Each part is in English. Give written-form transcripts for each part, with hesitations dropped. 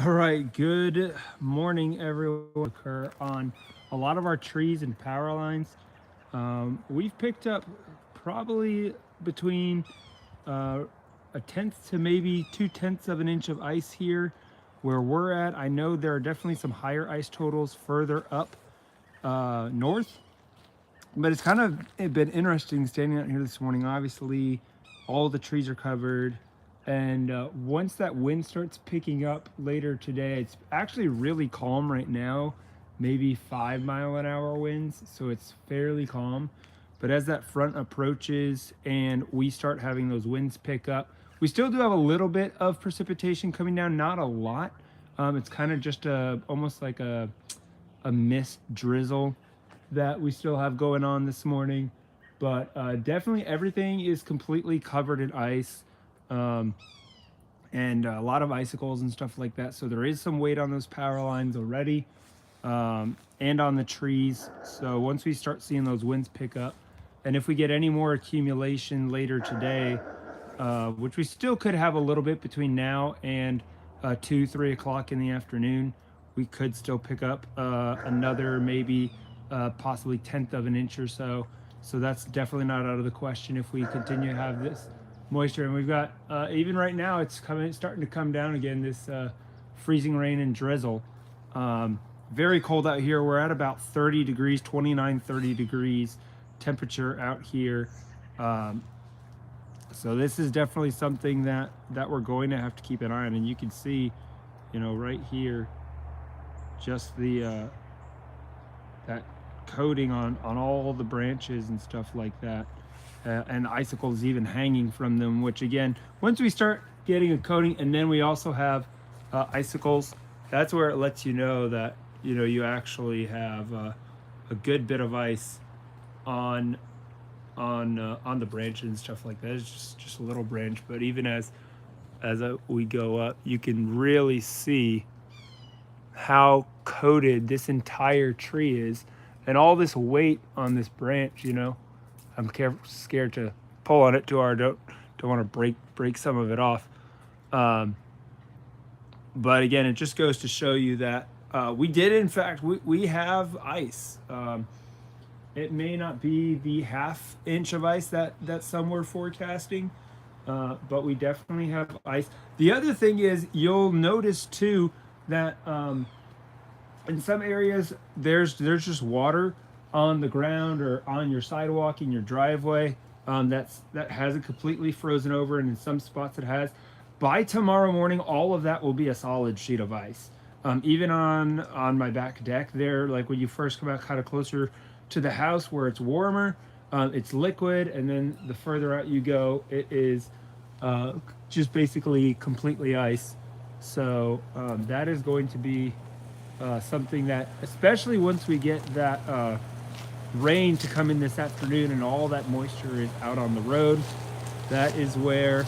All right, good morning, everyone. Occur on a lot of our trees and power lines. We've picked up probably between uh, a tenth to maybe 2/10 of an inch of ice here where we're at. I know there are definitely some higher ice totals further up north, but it's kind of been interesting standing out here this morning. Obviously, all the trees are covered. And once that wind starts picking up later today, it's actually really calm right now, maybe 5 mile an hour winds. So it's fairly calm. But as that front approaches and we start having those winds pick up, we still do have a little bit of precipitation coming down, not a lot. It's kind of just almost like a mist drizzle that we still have going on this morning. But definitely everything is completely covered in ice. Um, and a lot of icicles and stuff like that. So there is some weight on those power lines already, and on the trees. So once we start seeing those winds pick up, and if we get any more accumulation later today, which we still could have a little bit between now and 2, 3 o'clock in the afternoon, we could still pick up another maybe possibly tenth of an inch or so. So that's definitely not out of the question if we continue to have this moisture. And we've got even right now it's starting to come down again, this freezing rain and drizzle. Very cold out here. We're at about 30 degrees, 29, 30 degrees temperature out here. um, so this is definitely something that we're going to have to keep an eye on. And you can see, right here, just the that coating on all the branches and stuff like that, and icicles even hanging from them. Which again, once we start getting a coating, and then we also have icicles, that's where it lets you know that you actually have a good bit of ice on on the branches and stuff like that. It's just a little branch, but even as we go up, you can really see how coated this entire tree is, and all this weight on this branch. I'm scared to pull on it too hard. Don't want to break some of it off. Um, but again, it just goes to show you that we did, in fact, we have ice. It may not be the half inch of ice that some were forecasting, but we definitely have ice. The other thing is, you'll notice too that in some areas there's just water on the ground or on your sidewalk in your driveway, that hasn't completely frozen over, and in some spots it has. By tomorrow morning, all of that will be a solid sheet of ice. Even on my back deck there, like when you first come out kind of closer to the house where it's warmer, it's liquid, and then the further out you go, it is just basically completely ice. So that is going to be something that, especially once we get that rain to come in this afternoon and all that moisture is out on the road, that is where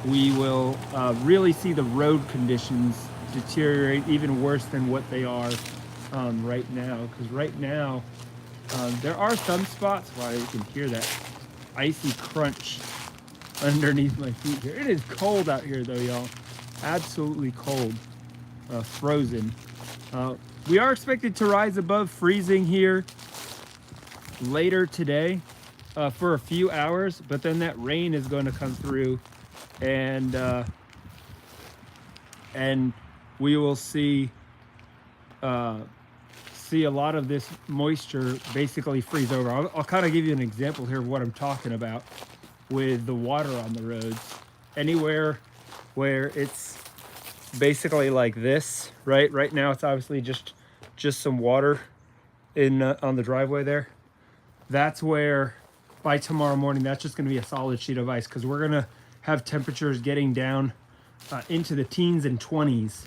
we will really see the road conditions deteriorate even worse than what they are right now. Because right now, there are some spots where you can hear that icy crunch underneath my feet here. It is cold out here, though, y'all. Absolutely cold, frozen. We are expected to rise above freezing here later today for a few hours, but then that rain is going to come through, and we will see a lot of this moisture basically freeze over. I'll kind of give you an example here of what I'm talking about with the water on the roads. Anywhere where it's basically like this, right now it's obviously just some water in on the driveway there. That's where by tomorrow morning, that's just going to be a solid sheet of ice, because we're going to have temperatures getting down into the teens and 20s.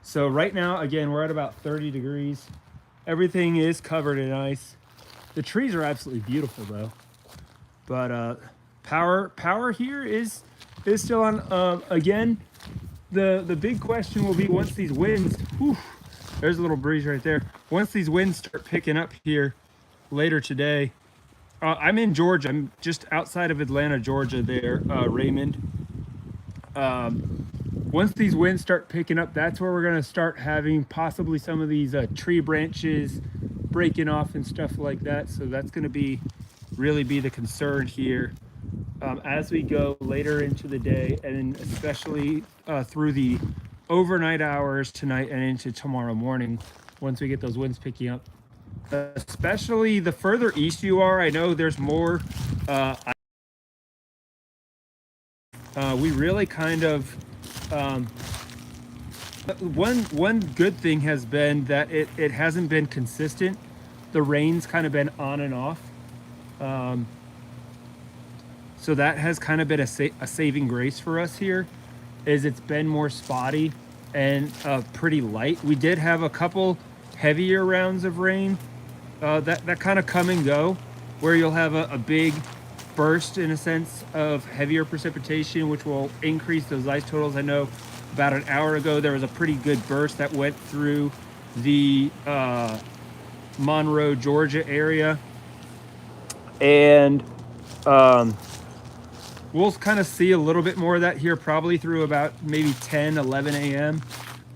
So right now, again, we're at about 30 degrees. Everything is covered in ice. The trees are absolutely beautiful, though. But power here is still on. Again, the big question will be, once these winds, there's a little breeze right there. Once these winds start picking up here later today, I'm in Georgia. I'm just outside of Atlanta, Georgia there, Raymond. once these winds start picking up, that's where we're going to start having possibly some of these tree branches breaking off and stuff like that. So that's going to really be the concern here as we go later into the day, and especially through the overnight hours tonight and into tomorrow morning once we get those winds picking up. Especially the further east you are, I know there's more. We really kind of one good thing has been that it hasn't been consistent. The rain's kind of been on and off, so that has kind of been a saving grace for us here, is it's been more spotty and pretty light. We did have a couple heavier rounds of rain that kind of come and go, where you'll have a big burst in a sense of heavier precipitation, which will increase those ice totals. I know about an hour ago there was a pretty good burst that went through the Monroe, Georgia area, and we'll kind of see a little bit more of that here probably through about maybe 10-11 a.m.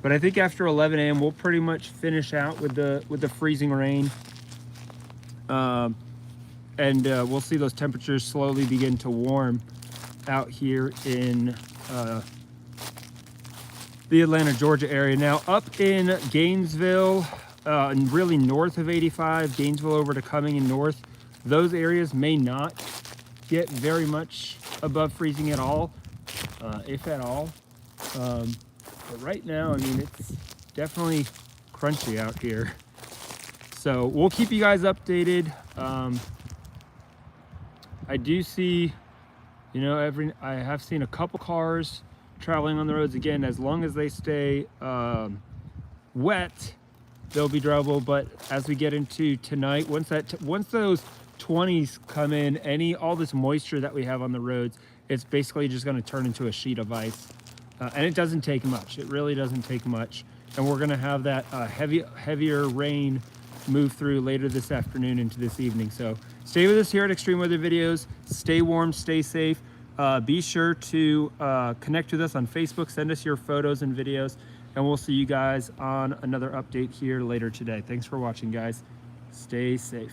But I think after 11 a.m. we'll pretty much finish out with the freezing rain. And we'll see those temperatures slowly begin to warm out here in the Atlanta, Georgia area. Now up in Gainesville, and really north of 85, Gainesville over to Cumming and north, those areas may not get very much above freezing at all, if at all. But right now, I mean, it's definitely crunchy out here. So we'll keep you guys updated. I do see, you know, I have seen a couple cars traveling on the roads. Again, as long as they stay wet, they'll be drivable. But as we get into tonight, once those 20s come in, all this moisture that we have on the roads, it's basically just going to turn into a sheet of ice. And it doesn't take much. It really doesn't take much. And we're going to have that heavier rain move through later this afternoon into this evening. So stay with us here at Extreme Weather Videos. Stay warm, stay safe. Be sure to connect with us on Facebook. Send us your photos and videos, and we'll see you guys on another update here later today. Thanks for watching, guys. Stay safe.